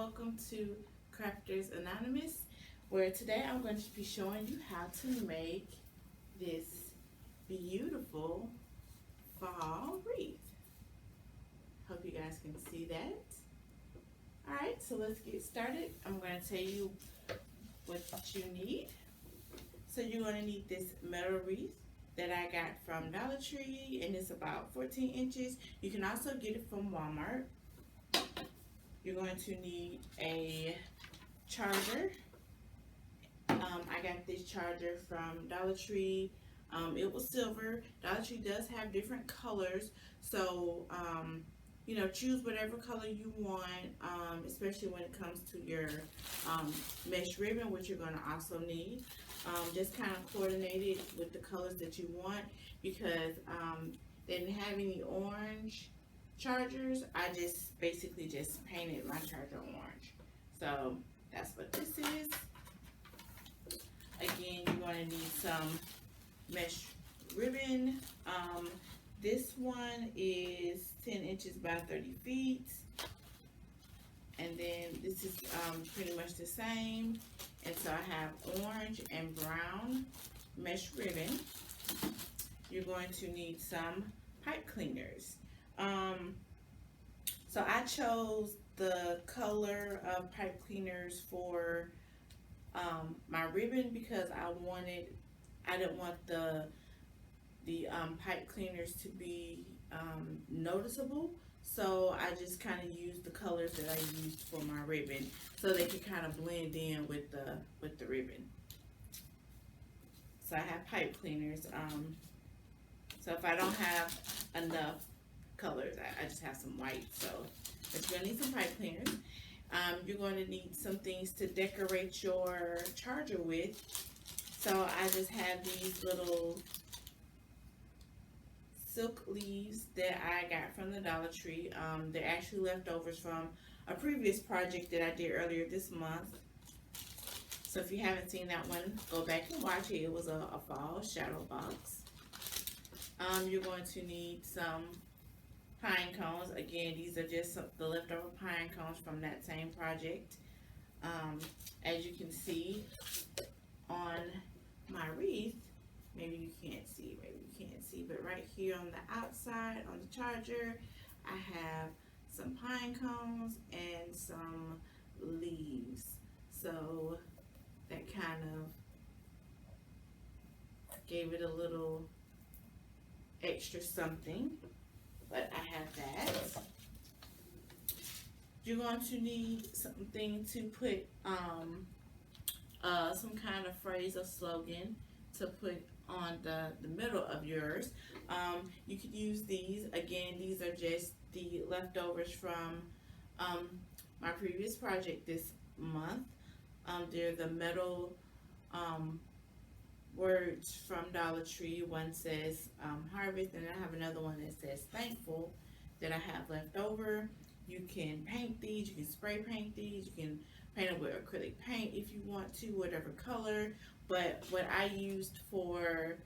welcome to Crafters Anonymous, where today I'm going to be showing you how to make this beautiful fall wreath. Hope you guys can see that. Alright, so let's get started. I'm going to tell you what you need. So you're going to need this metal wreath that I got from Dollar Tree, and it's about 14 inches. You can also get it from Walmart. You're going to need a charger. I got this charger from Dollar Tree. It was silver. Dollar Tree does have different colors, so choose whatever color you want, especially when it comes to your mesh ribbon, which you're going to also need. Just kind of coordinate it with the colors that you want, because they didn't have any orange chargers. I just basically just painted my charger orange. So that's what this is. Again, you're going to need some mesh ribbon. This one is 10 inches by 30 feet. And then this is pretty much the same. And so I have orange and brown mesh ribbon. You're going to need some pipe cleaners. So I chose the color of pipe cleaners for my ribbon because I didn't want the pipe cleaners to be noticeable. So I just kind of used the colors that I used for my ribbon, so they could kind of blend in with the ribbon. So I have pipe cleaners. So if I don't have enough colors, I just have some white. So but you're gonna need some pipe cleaners. You're going to need some things to decorate your charger with. So I just have these little silk leaves that I got from the Dollar Tree. They're actually leftovers from a previous project that I did earlier this month. So if you haven't seen that one, go back and watch it. It was a fall shadow box. You're going to need some pine cones. Again, these are just the leftover pine cones from that same project. As you can see on my wreath, maybe you can't see, but right here on the outside on the charger, I have some pine cones and some leaves. So that kind of gave it a little extra something. But I have that. You're going to need something to put some kind of phrase or slogan to put on the middle of yours. You could use these. Again, these are just the leftovers from my previous project this month. They're the metal words from Dollar Tree. One says harvest, and I have another one that says thankful that I have left over. You can paint these, you can spray paint these, you can paint them with acrylic paint if you want to, whatever color. But what I used for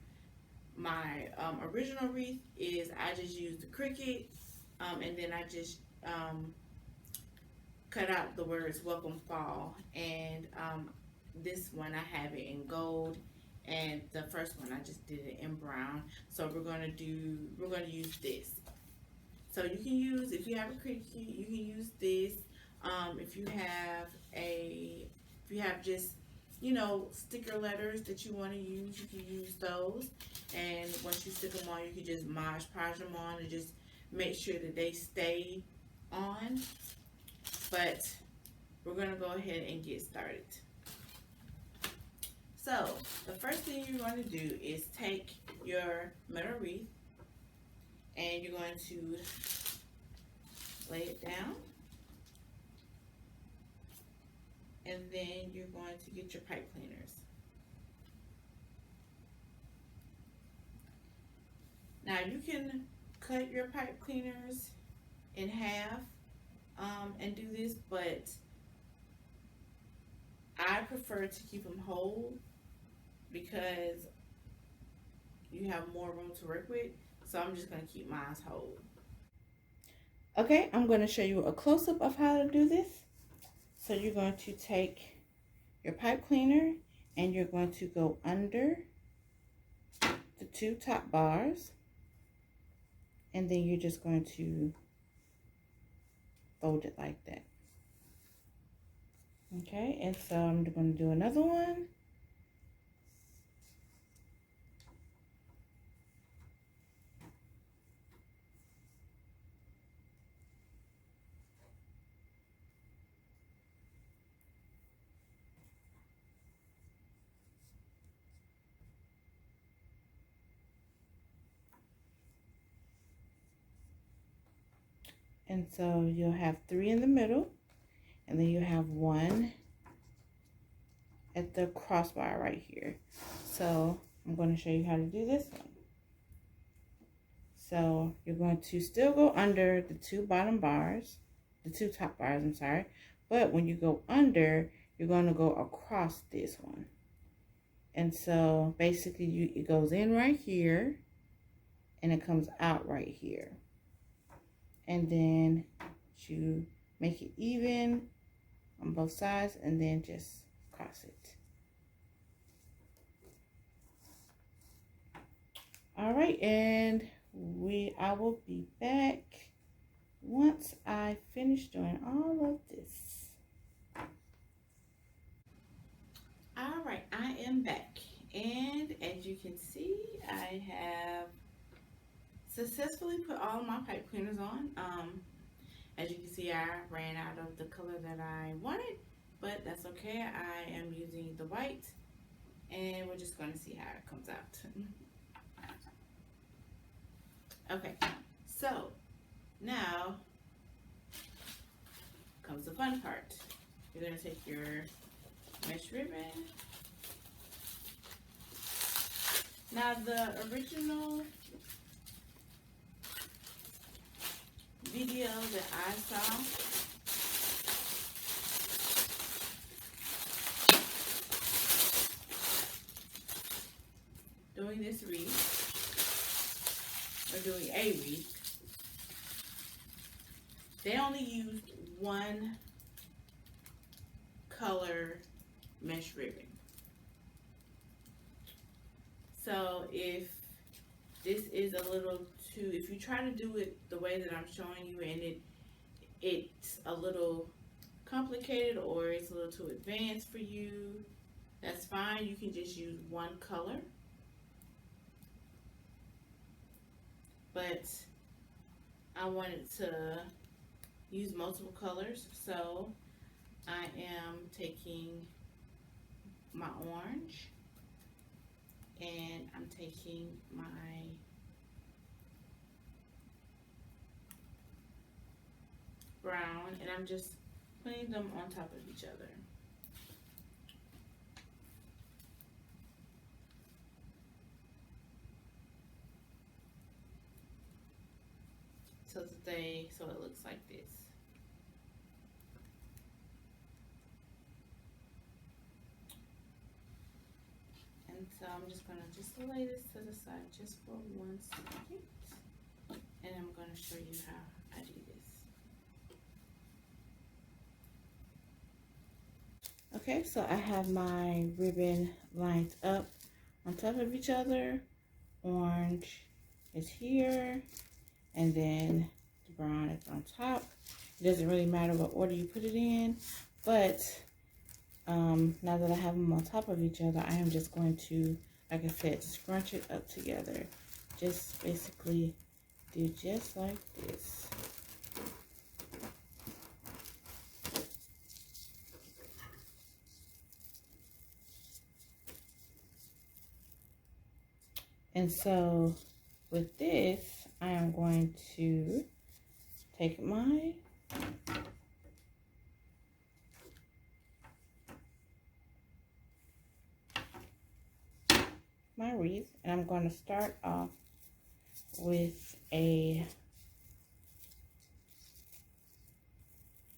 my original wreath is I just used the Cricut, and then I just cut out the words welcome fall, and this one I have it in gold, and the first one I just did it in brown. So we're gonna use this. So you can use, if you have a Cricut, you can use this. If you have just sticker letters that you want to use, you can use those. And once you stick them on, you can just Mod Podge them on and just make sure that they stay on. But we're gonna go ahead and get started. So the first thing you're going to do is take your metal wreath and you're going to lay it down, and then you're going to get your pipe cleaners. Now you can cut your pipe cleaners in half and do this, but I prefer to keep them whole because you have more room to work with. So I'm just going to keep mine whole. Okay, I'm going to show you a close-up of how to do this. So you're going to take your pipe cleaner and you're going to go under the 2 top bars, and then you're just going to fold it like that. Okay, and so I'm going to do another one. And so you'll have 3 in the middle, and then you have 1 at the crossbar right here. So I'm going to show you how to do this one. So you're going to still go under the 2 bottom bars, the 2 top bars, I'm sorry. But when you go under, you're going to go across this one. And so basically it goes in right here and it comes out right here. And then you make it even on both sides and then just cross it. All right, and I will be back once I finish doing all of this. All right, I am back, and as you can see, I have successfully put all my pipe cleaners on. As you can see, I ran out of the color that I wanted, but that's okay. I am using the white, and we're just going to see how it comes out. Okay, so now comes the fun part. You're going to take your mesh ribbon. Now the original video that I saw, doing this wreath, or doing a wreath, they only used 1 color mesh ribbon. So if this is a little too, if you try to do it the way that I'm showing you and it's a little complicated or it's a little too advanced for you, that's fine. You can just use 1 color. But I wanted to use multiple colors, so I am taking my orange and I'm taking my brown, and I'm just putting them on top of each other. So it looks like this. And so I'm just gonna lay this to the side just for 1 second, and I'm gonna show you how I do this. Okay, so I have my ribbon lined up on top of each other. Orange is here, and then the brown is on top. It doesn't really matter what order you put it in, but now that I have them on top of each other, I am just going to, like I said, scrunch it up together. Just basically do just like this. And so with this, I am going to take my wreath, and I'm going to start off with a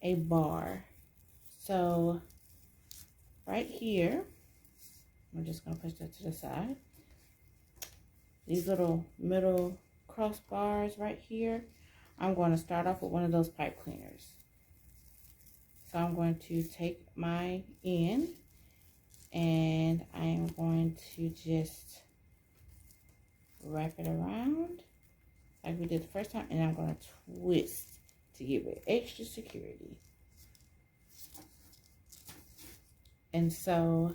bar. So right here, I'm just going to push that to the side. These little middle cross bars right here, I'm going to start off with one of those pipe cleaners. So I'm going to take my end and I am going to just wrap it around like we did the first time, and I'm going to twist to give it extra security. And so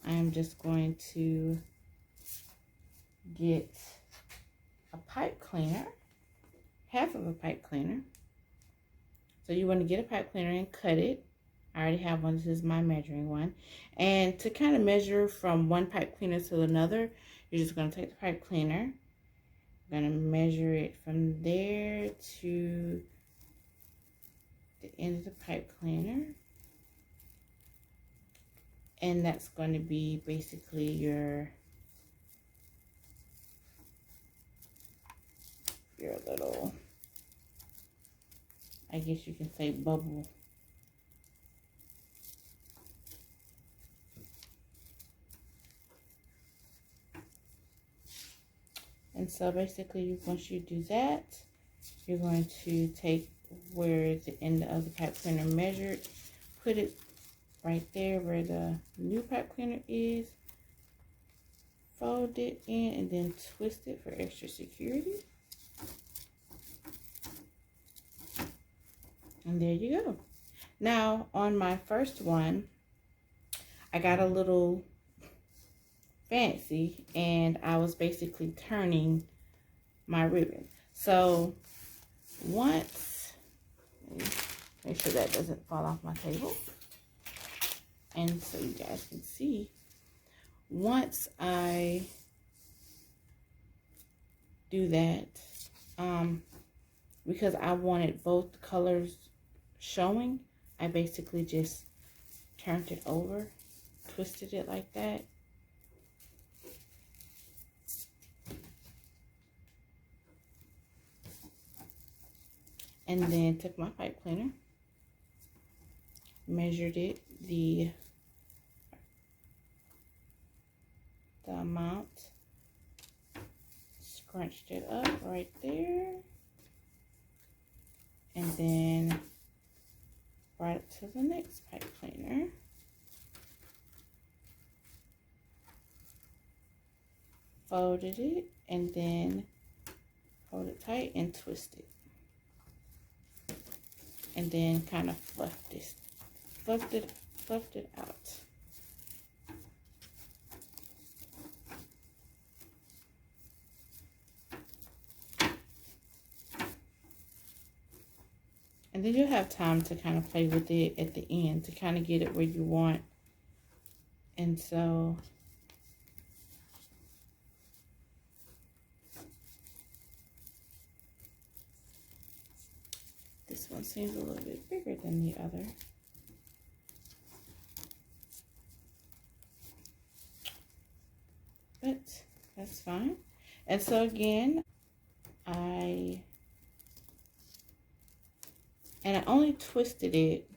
I'm just going to get a pipe cleaner, half of a pipe cleaner. So you want to get a pipe cleaner and cut it. I already have one. This is my measuring one. And to kind of measure from one pipe cleaner to another, you're just going to take the pipe cleaner. You're going to measure it from there to the end of the pipe cleaner. And that's going to be basically your little, I guess you can say, bubble. And so basically, once you do that, you're going to take where the end of the pipe cleaner measured, put it right there where the new pipe cleaner is, fold it in, and then twist it for extra security. And there you go. Now, on my first one, I got a little fancy, and I was basically turning my ribbon. So once, make sure that doesn't fall off my table, and so you guys can see, once I do that, because I wanted both colors showing, I basically just turned it over, twisted it like that. And then took my pipe cleaner, measured it, the amount, scrunched it up right there, and then brought it to the next pipe cleaner. Folded it, and then hold it tight and twist it. And then kind of fluffed it out. And then you'll have time to kind of play with it at the end to kind of get it where you want. And so this one seems a little bit bigger than the other. But that's fine. And so again, I only twisted it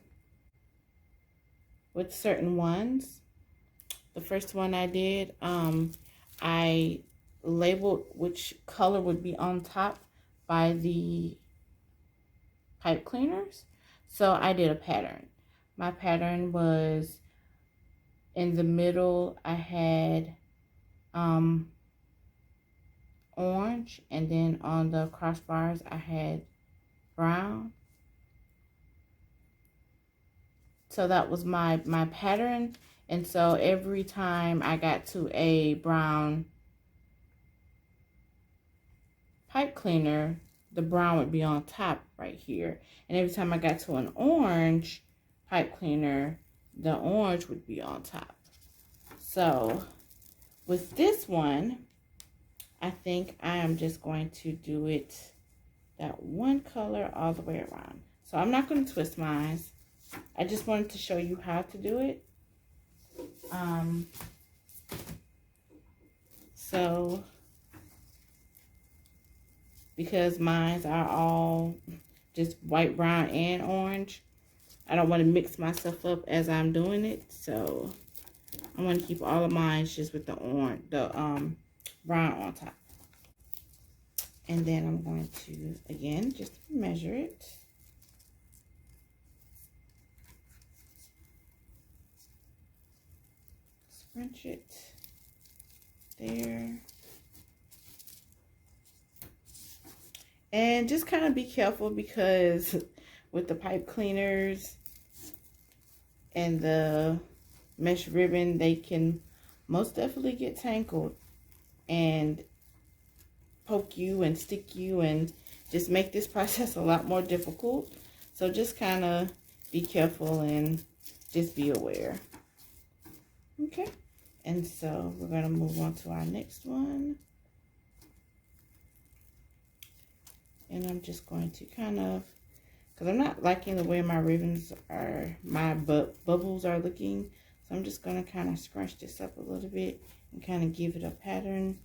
with certain ones. The first one I did, I labeled which color would be on top by the pipe cleaners. So I did a pattern. My pattern was in the middle, I had orange, and then on the crossbars I had brown. So that was my pattern. And so every time I got to a brown pipe cleaner, the brown would be on top right here. And every time I got to an orange pipe cleaner, the orange would be on top. So with this one, I think I am just going to do it that one color all the way around. So I'm not going to twist mine. I just wanted to show you how to do it. So because mine are all just white, brown, and orange, I don't want to mix myself up as I'm doing it. So I want to keep all of mine just with the orange, the brown on top. And then I'm going to, again, just measure it. Scrunch it there. And just kind of be careful because with the pipe cleaners and the mesh ribbon, they can most definitely get tangled and poke you and stick you and just make this process a lot more difficult. So just kind of be careful and just be aware. Okay, and so we're going to move on to our next one. And I'm just going to kind of, because I'm not liking the way my ribbons are, my bubbles are looking. So I'm just going to kind of scrunch this up a little bit and kind of give it a pattern.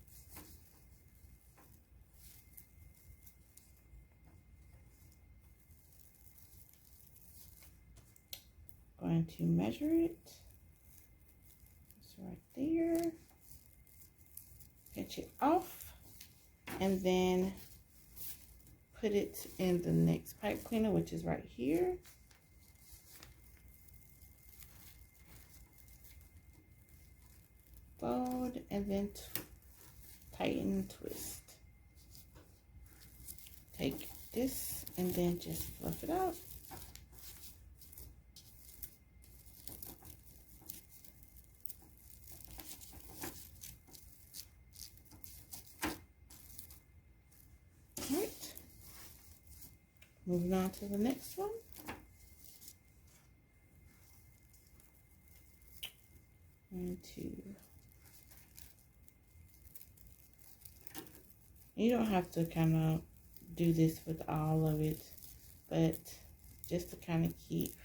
Going to measure it. It's right there. Pinch it off. And then put it in the next pipe cleaner, which is right here. Fold and then tighten, twist. Take this and then just fluff it out. All right. Moving on to the next one. You don't have to kind of do this with all of it, but just to kind of keep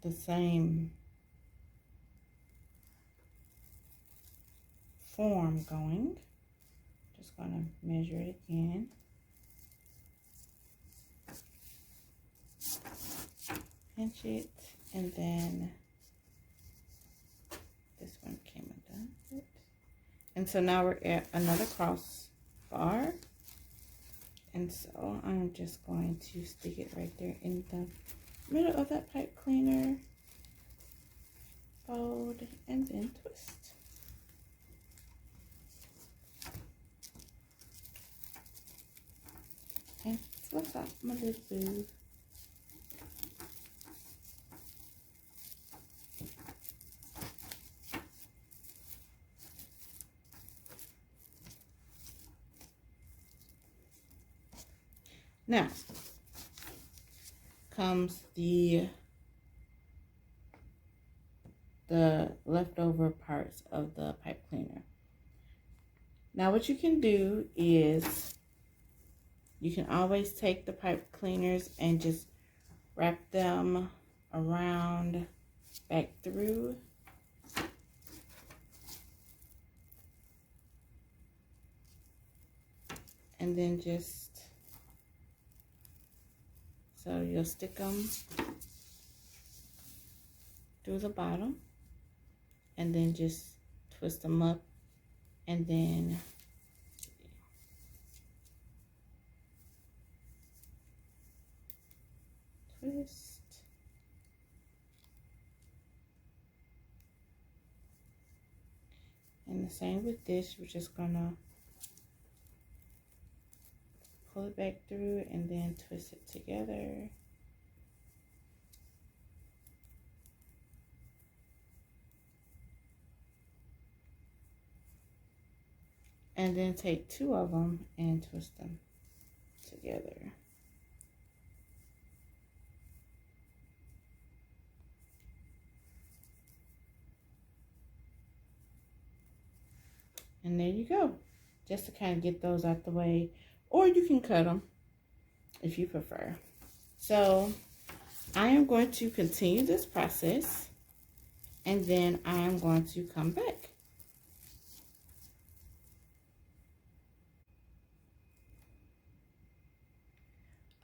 the same form going. Just going to measure it again. Pinch it, and then this one came undone. And so now we're at another cross bar. And so I'm just going to stick it right there in the middle of that pipe cleaner. Fold and then twist. And fluff out my little boob. Now comes the leftover parts of the pipe cleaner. Now what you can do is you can always take the pipe cleaners and just wrap them around back through. And then just, so you'll stick them through the bottom and then just twist them up and then twist. And the same with this, we're just gonna pull it back through and then twist it together. And then take two of them and twist them together. And there you go. Just to kind of get those out the way. Or you can cut them if you prefer. So I am going to continue this process. And then I am going to come back.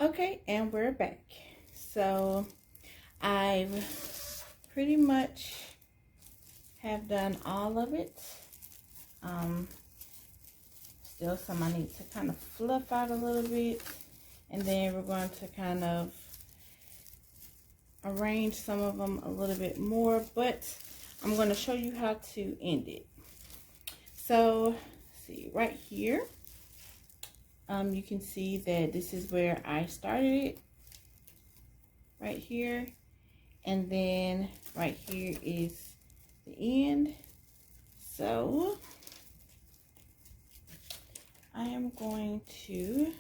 Okay, and we're back. So I've pretty much have done all of it. Still some I need to kind of fluff out a little bit. And then we're going to kind of arrange some of them a little bit more, but I'm going to show you how to end it. So, see right here, you can see that this is where I started it, right here, and then right here is the end. So I am going to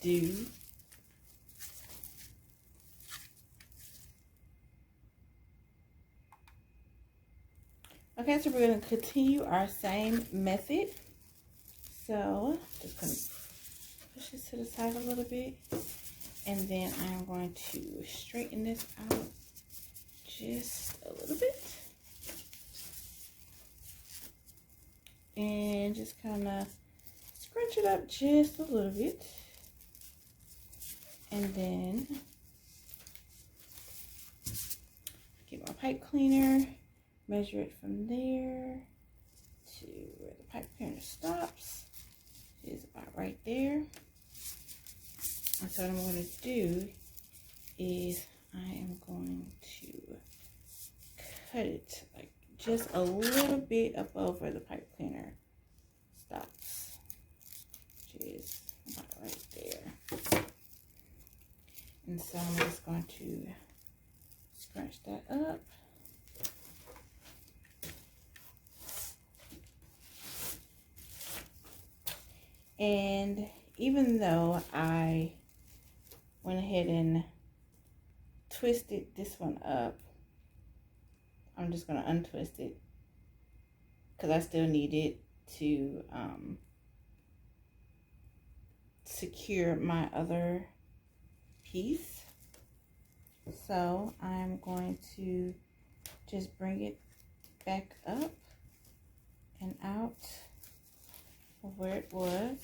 do okay, so we're going to continue our same method. So just going to push this to the side a little bit, and then I'm going to straighten this out just a little bit, and just kind of scrunch it up just a little bit, and then get my pipe cleaner, measure it from there to where the pipe cleaner stops. It is about right there. And so what I'm going to do is I am going to cut it like just a little bit above where the pipe cleaner stops, which is about right there. And so I'm just going to scrunch that up. And even though I went ahead and twisted this one up, I'm just going to untwist it because I still need it to secure my other piece. So I'm going to just bring it back up and out of where it was.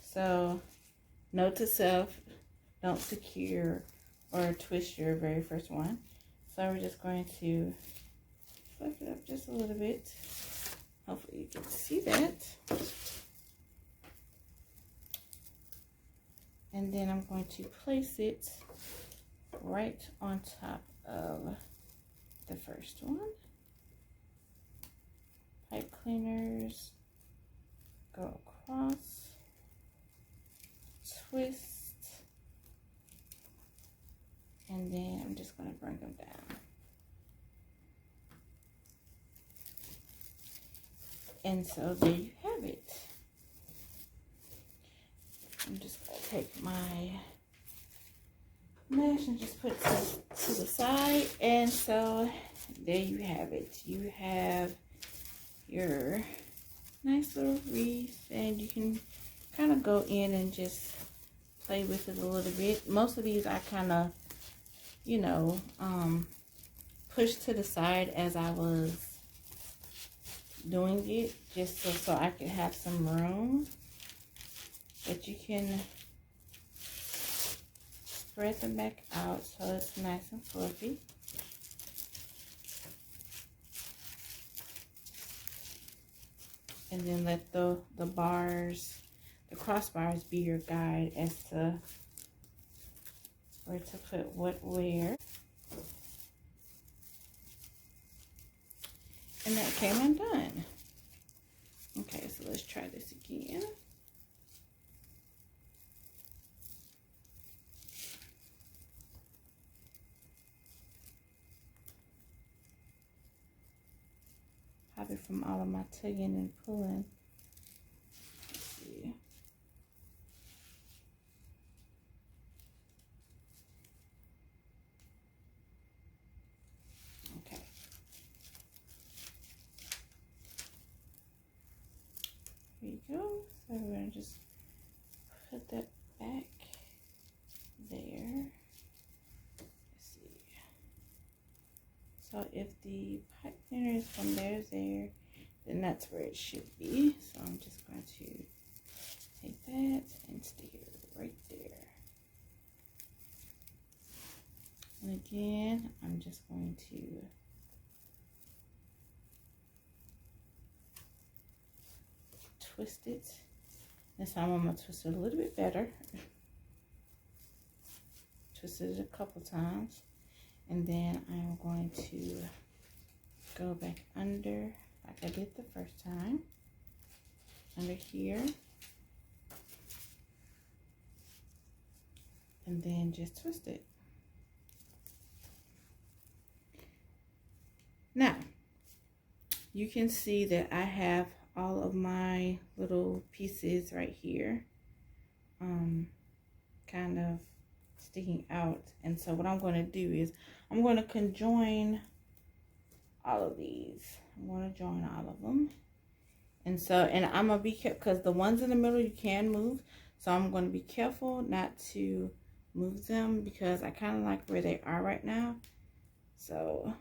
So note to self, don't secure or twist your very first one. So we're just going to fluff it up just a little bit. Hopefully you can see that. And then I'm going to place it right on top of the first one. Pipe cleaners go across, twist, and then I'm just going to bring them down. And so there you have it. I'm just going to take my mesh and just put it to the side. And so there you have it. You have your nice little wreath, and you can kind of go in and just play with it a little bit. Most of these I kind of, you know, pushed to the side as I was doing it, just so I could have some room. But you can spread them back out so it's nice and fluffy. And then let the bars, the crossbars, be your guide as to where to put what where. And that came undone. Okay, so let's try this again. Probably from all of my tugging and pulling. Let's see. Okay. Here you go. So we're going to just put that back there. Let's see. So if the pipe cleaner is from there, then that's where it should be. So I'm just going to take that and stick it right there. just going to twist it. This time I'm going to twist it a little bit better. Twisted it a couple times. And then I'm going to go back under like I did the first time. Under here. And then just twist it. Now, you can see that I have all of my little pieces right here, kind of sticking out. And so what I'm going to do is I'm going to conjoin all of these. I'm going to join all of them. And so, and I'm going to be careful because the ones in the middle you can move. So I'm going to be careful not to move them because I kind of like where they are right now. So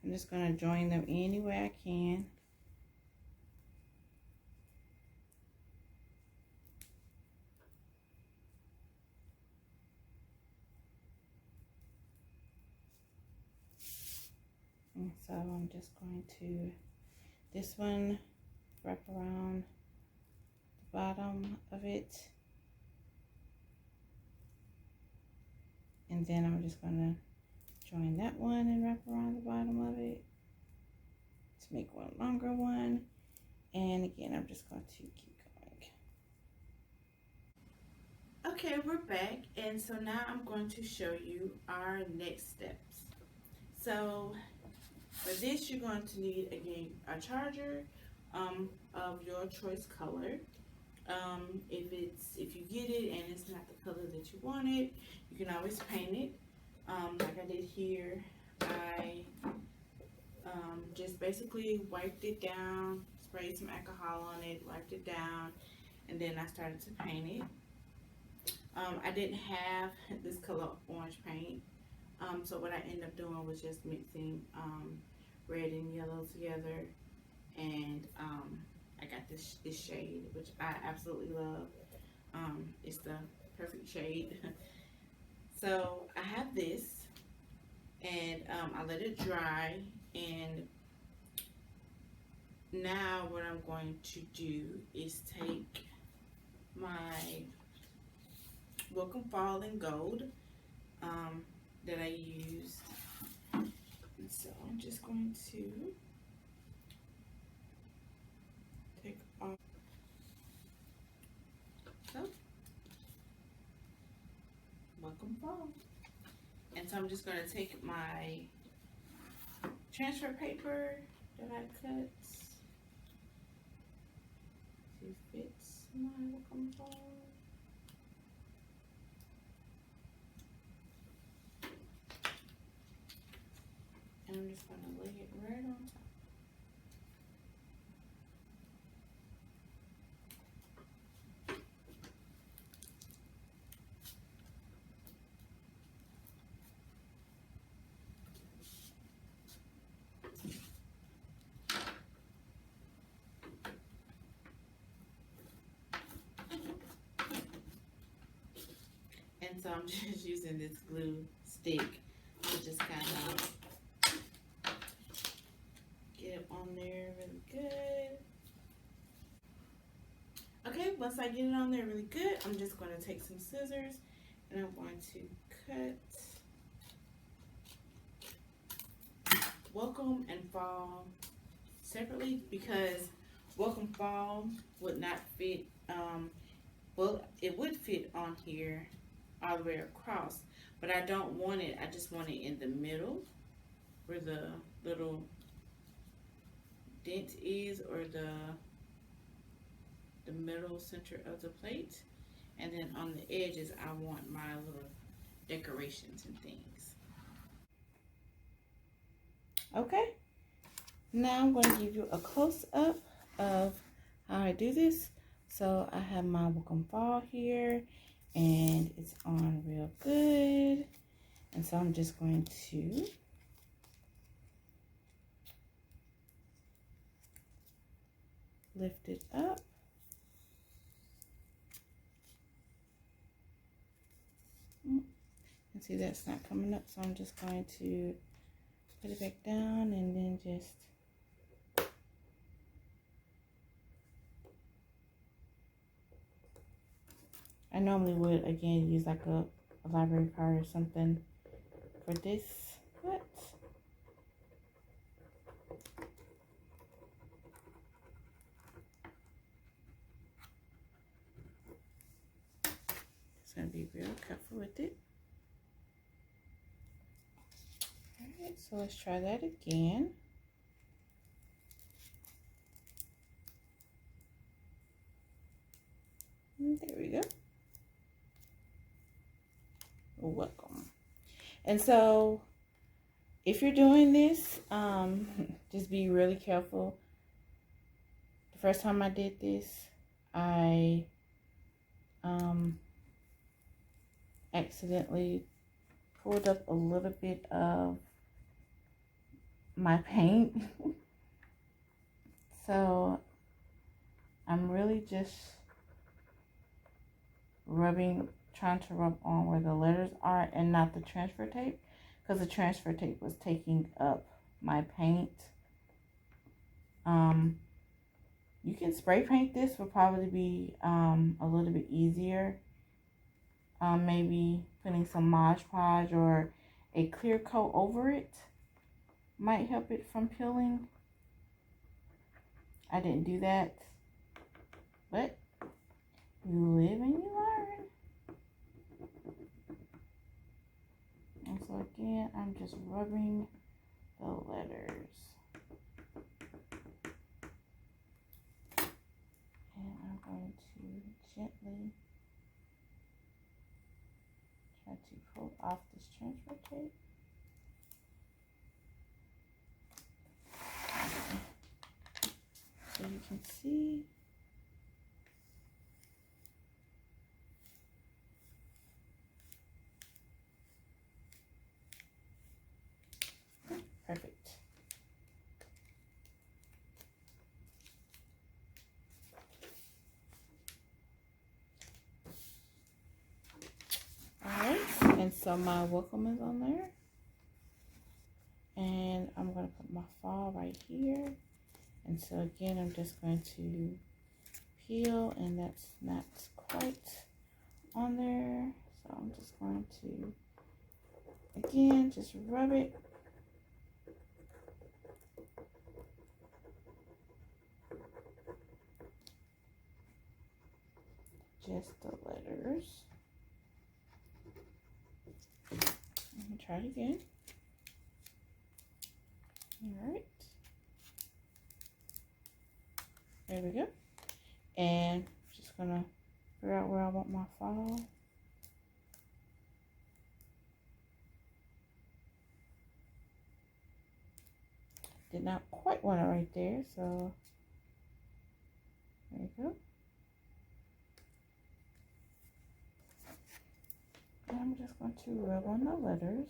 I'm just going to join them any way I can. And so I'm just going to, this one, wrap around the bottom of it. And then I'm just going to join that one and wrap around the bottom of it to make one longer one. And again, I'm just going to keep going. Okay, we're back. And so now I'm going to show you our next steps. So for this, you're going to need, again, a charger of your choice color. If you get it and it's not the color that you wanted, you can always paint it. Like I did here, I just basically wiped it down, sprayed some alcohol on it, wiped it down, and then I started to paint it. I didn't have this color orange paint, so what I ended up doing was just mixing red and yellow together, and I got this shade, which I absolutely love. It's the perfect shade. So I have this, and I let it dry, and now what I'm going to do is take my Welcome Fall in Gold that I used, and so I'm just going to take off. So, Welcome Fall. And so I'm just going to take my transfer paper that I cut to fit my Welcome Fall. And I'm just going to lay it right on top. And so I'm just using this glue stick to just kind of get it on there really good. Okay, once I get it on there really good, I'm just going to take some scissors and I'm going to cut Welcome and Fall separately because Welcome Fall would not fit, well, it would fit on here all the way across, but I don't want it, I just want it in the middle where the little dent is, or the middle center of the plate, and then on the edges I want my little decorations and things. Okay, now I'm going to give you a close-up of how I do this. So I have my Welcome Fall here, and it's on real good, and so I'm just going to lift it up see that's not coming up, so I'm just going to put it back down and then just I normally would again use like a library card or something for this, but just gonna be real careful with it. Alright, so let's try that again. And there we go. Welcome. And so if you're doing this, just be really careful. The first time I did this, I accidentally pulled up a little bit of my paint. So I'm really just trying to rub on where the letters are and not the transfer tape, because the transfer tape was taking up my paint. You can spray paint this, will probably be a little bit easier. Maybe putting some Mod Podge or a clear coat over it might help it from peeling. I didn't do that, but you live and you learn. And so again, I'm just rubbing the letters. And I'm going to gently try to pull off this transfer tape. So you can see perfect. Alright, and so my welcome is on there. And I'm going to put my fall right here. And so again, I'm just going to peel, and that's not quite on there. So I'm just going to, again, just rub it. Just the letters. Let me try it again. All right. There we go. And just gonna figure out where I want my fall. Did not quite want it right there, so there you go. And I'm just going to rub on the letters.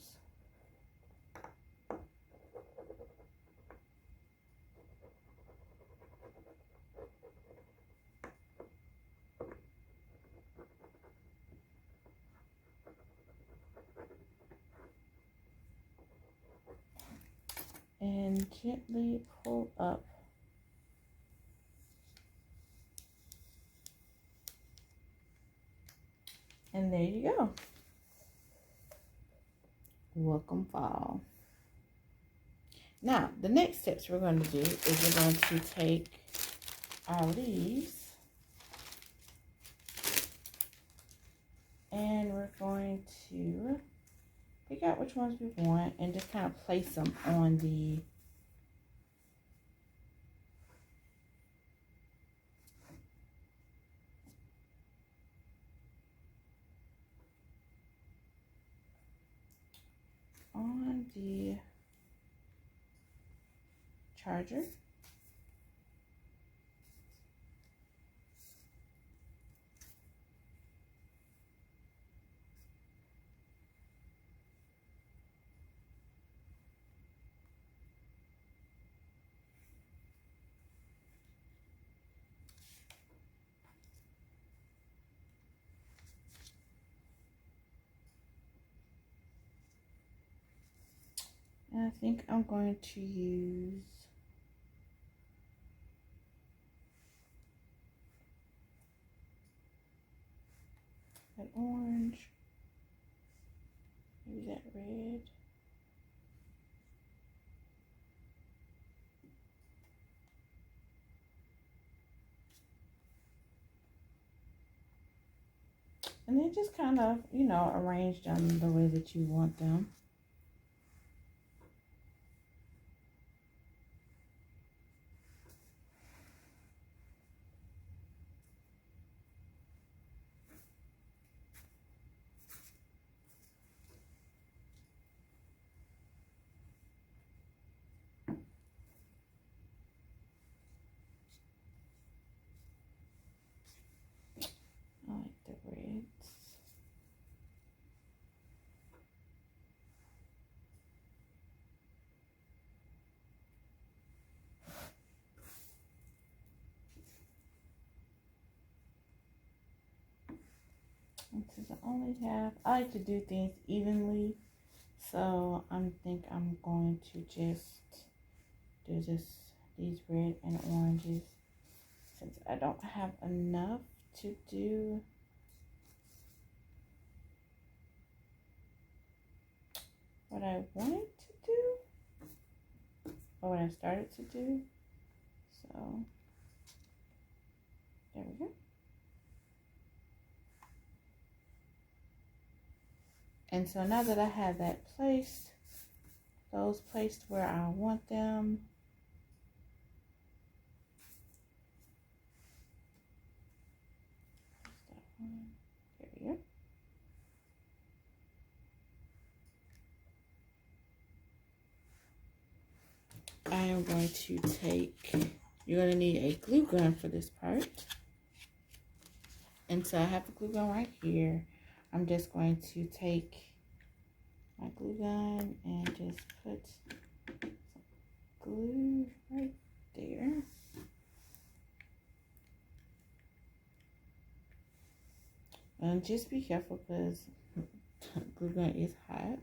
And gently pull up. And there you go. Welcome fall. Now, the next steps we're going to do is we're going to take our leaves and we're going to pick out which ones we want and just kind of place them on the charger. And I think I'm going to use that orange, maybe that red. And then just kind of, you know, arrange them the way that you want them. I like the reds. And since I only have, I like to do things evenly, so I think I'm going to just do these red and oranges, since I don't have enough to do what I wanted to do, or what I started to do. So there we go. And so now that I have that placed, those placed where I want them, there we go. I am going to take, you're going to need a glue gun for this part. And so I have the glue gun right here. I'm just going to take my glue gun and just put some glue right there. And just be careful because glue gun is hot.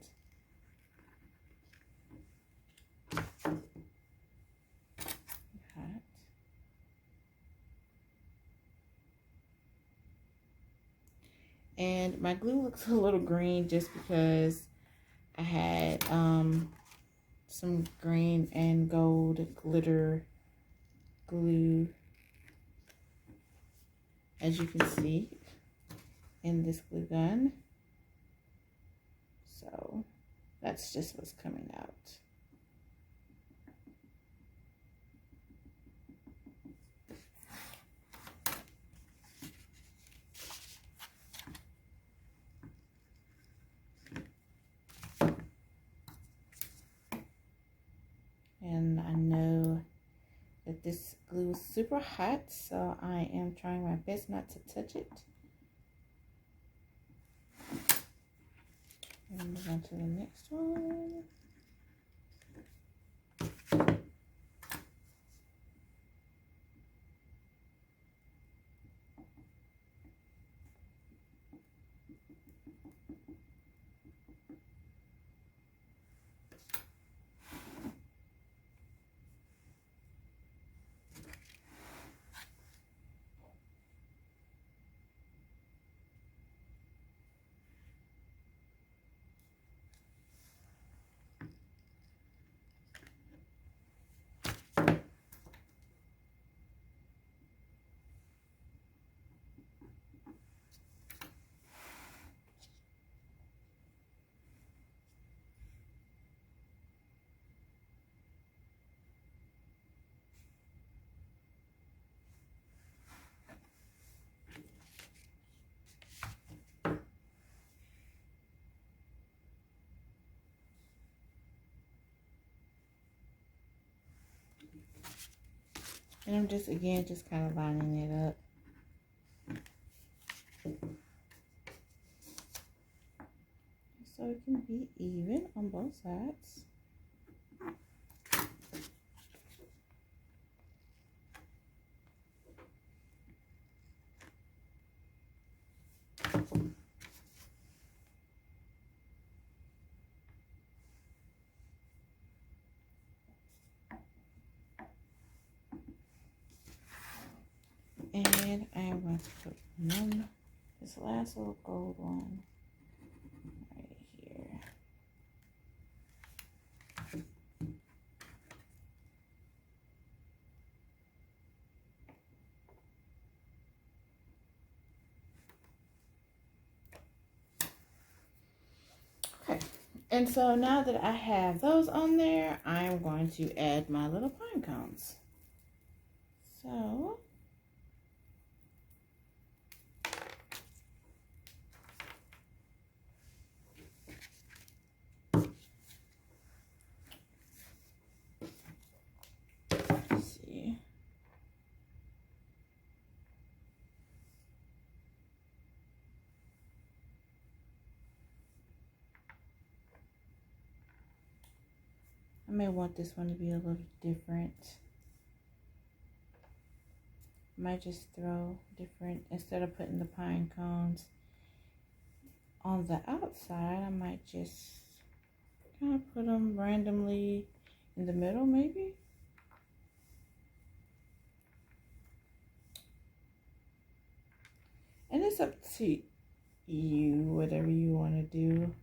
And my glue looks a little green just because I had some green and gold glitter glue, as you can see in this glue gun. So that's just what's coming out. And I know that this glue is super hot, so I am trying my best not to touch it. And move on to the next one. And I'm just, again, just kind of lining it up. So it can be even on both sides. And I am going to put one, this last little gold one right here. Okay, and so now that I have those on there, I'm going to add my little pine cones. So let's see. I may want this one to be a little different. I might just throw different, instead of putting the pine cones on the outside, I might just kind of put them randomly in the middle, maybe. And it's up to you, whatever you want to do.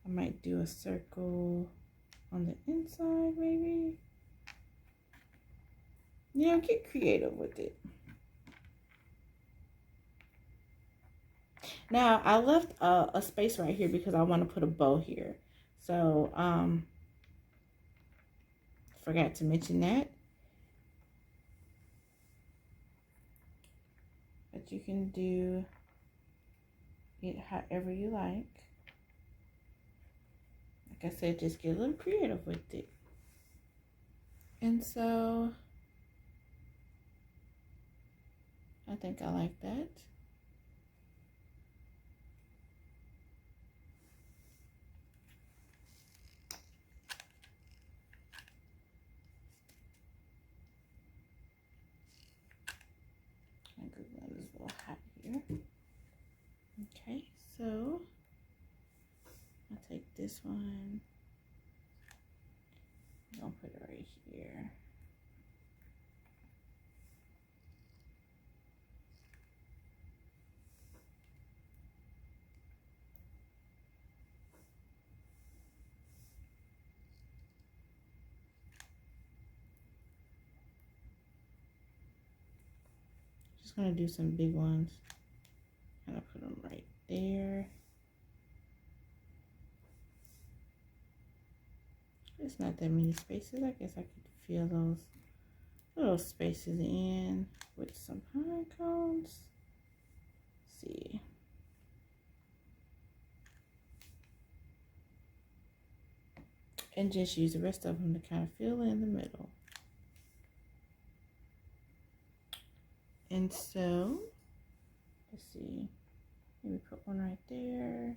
I might do a circle on the inside, maybe. You know, get creative with it. Now, I left a space right here because I want to put a bow here. So, forgot to mention that. But you can do it however you like. Like I said, just get a little creative with it. And so, I think I like that. I'm gonna glue this a little hot here. Okay, so I'll take this one. I'm gonna put it right here. Just gonna do some big ones. Kind of put them right there. It's not that many spaces. I guess I could fill those little spaces in with some pine cones. Let's see. And just use the rest of them to kind of fill in the middle. And so, let's see. Maybe put one right there.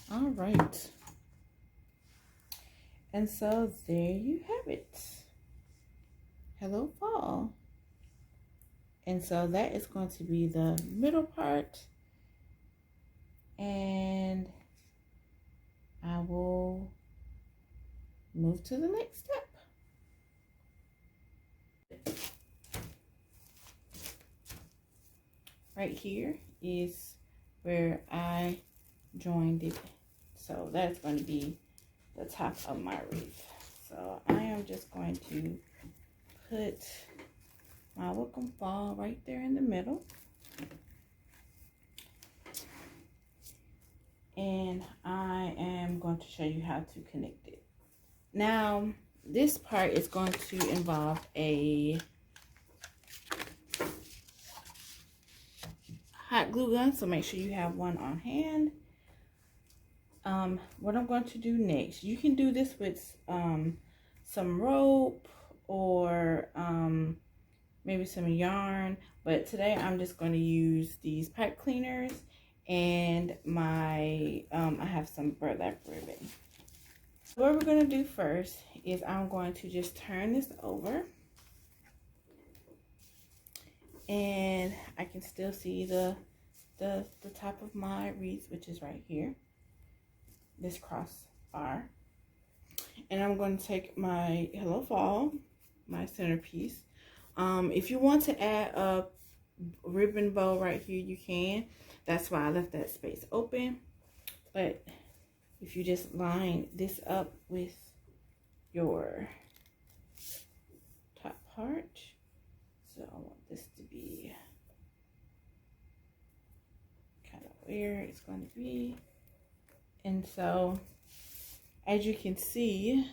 All right. And so there you have it. Hello, fall. And so that is going to be the middle part. And I will move to the next step. Right here is where I joined it. So that's going to be the top of my wreath. So I am just going to put my welcome fall right there in the middle. And going to show you how to connect it. Now, this part is going to involve a hot glue gun, so make sure you have one on hand. What I'm going to do next, you can do this with some rope or maybe some yarn, but today I'm just going to use these pipe cleaners and my I have some burlap ribbon. So what we're going to do first is I'm going to just turn this over, and I can still see the top of my wreath, which is right here, this crossbar. And I'm going to take my Hello Fall, my centerpiece. If you want to add a ribbon bow right here, you can. That's why I left that space open. But if you just line this up with your top part, so I want this to be kind of where it's going to be. And so, as you can see,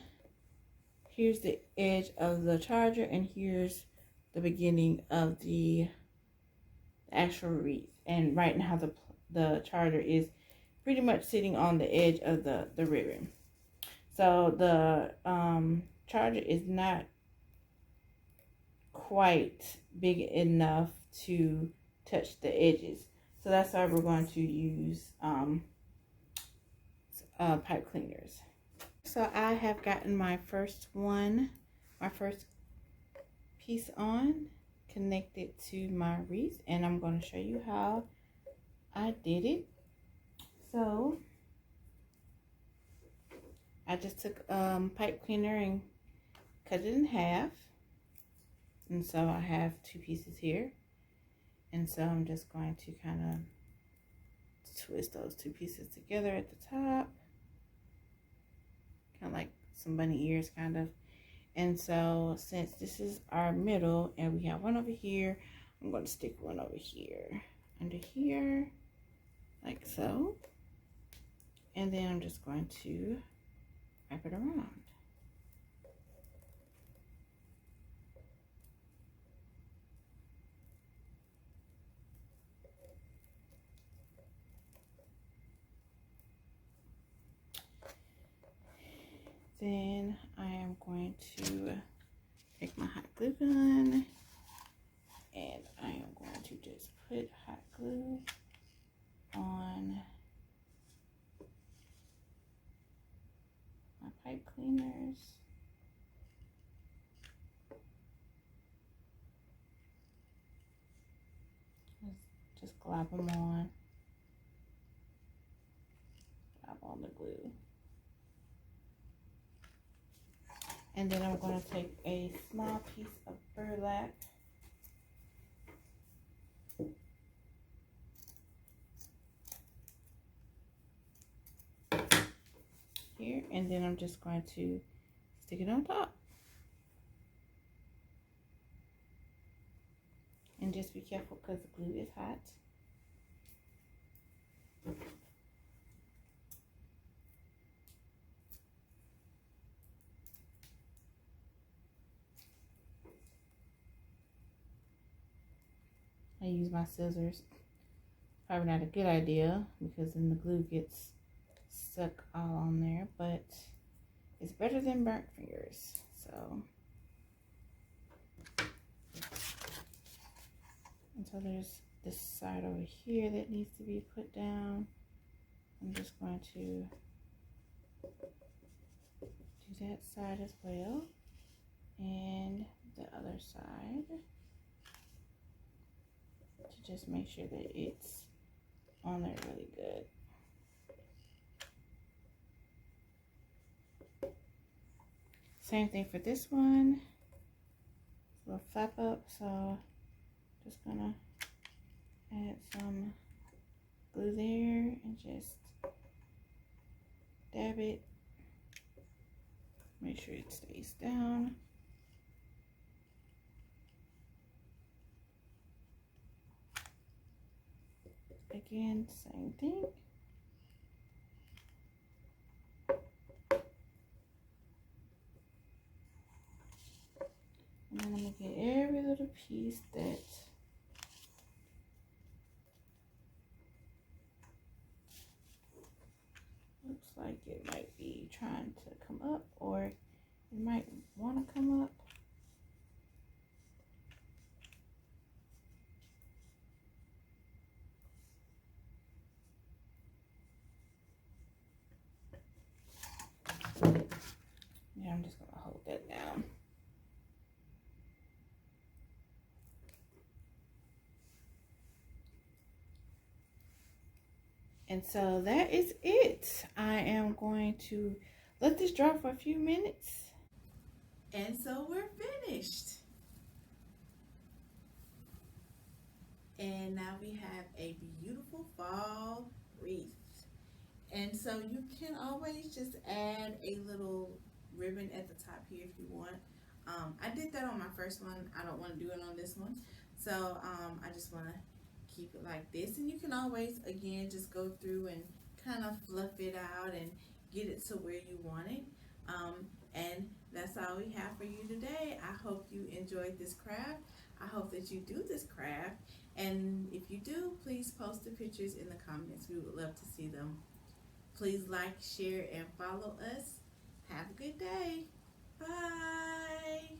here's the edge of the charger, and here's the beginning of the actual wreath. And right now the charger is pretty much sitting on the edge of the ribbon. So the charger is not quite big enough to touch the edges. So that's why we're going to use pipe cleaners. So I have gotten my first piece on, connected to my wreath, and I'm going to show you how I did it. So I just took pipe cleaner and cut it in half, and so I have two pieces here, and so I'm just going to kind of twist those two pieces together at the top, kind of like some bunny ears kind of. And so since this is our middle and we have one over here, I'm going to stick one over here, under here, like so. And then I'm just going to wrap it around. Then I am going to take my hot glue gun, and I am going to just put hot glue on my pipe cleaners. Just glop them on. Glop on the glue. And then I'm going to take a small piece of burlap here, and then I'm just going to stick it on top. And just be careful because the glue is hot. I use my scissors. Probably not a good idea because then the glue gets stuck all on there, but it's better than burnt fingers. So, and so there's this side over here that needs to be put down. I'm just going to do that side as well, and the other side, to just make sure that it's on there really good. Same thing for this one. A little flap up, so just gonna add some glue there and just dab it. Make sure it stays down. Again, same thing. like it might be trying to come up, or it might want to come up. Yeah, I'm just gonna hold that down. And so that is it. I am going to let this dry for a few minutes. And so we're finished. And now we have a beautiful fall wreath. And so you can always just add a little ribbon at the top here if you want. I did that on my first one. I don't want to do it on this one. So I just want to keep it like this. And you can always, again, just go through and kind of fluff it out and get it to where you want it. And that's all we have for you today. I hope you enjoyed this craft. I hope that you do this craft. And if you do, please post the pictures in the comments. We would love to see them. Please like, share, and follow us. Have a good day. Bye.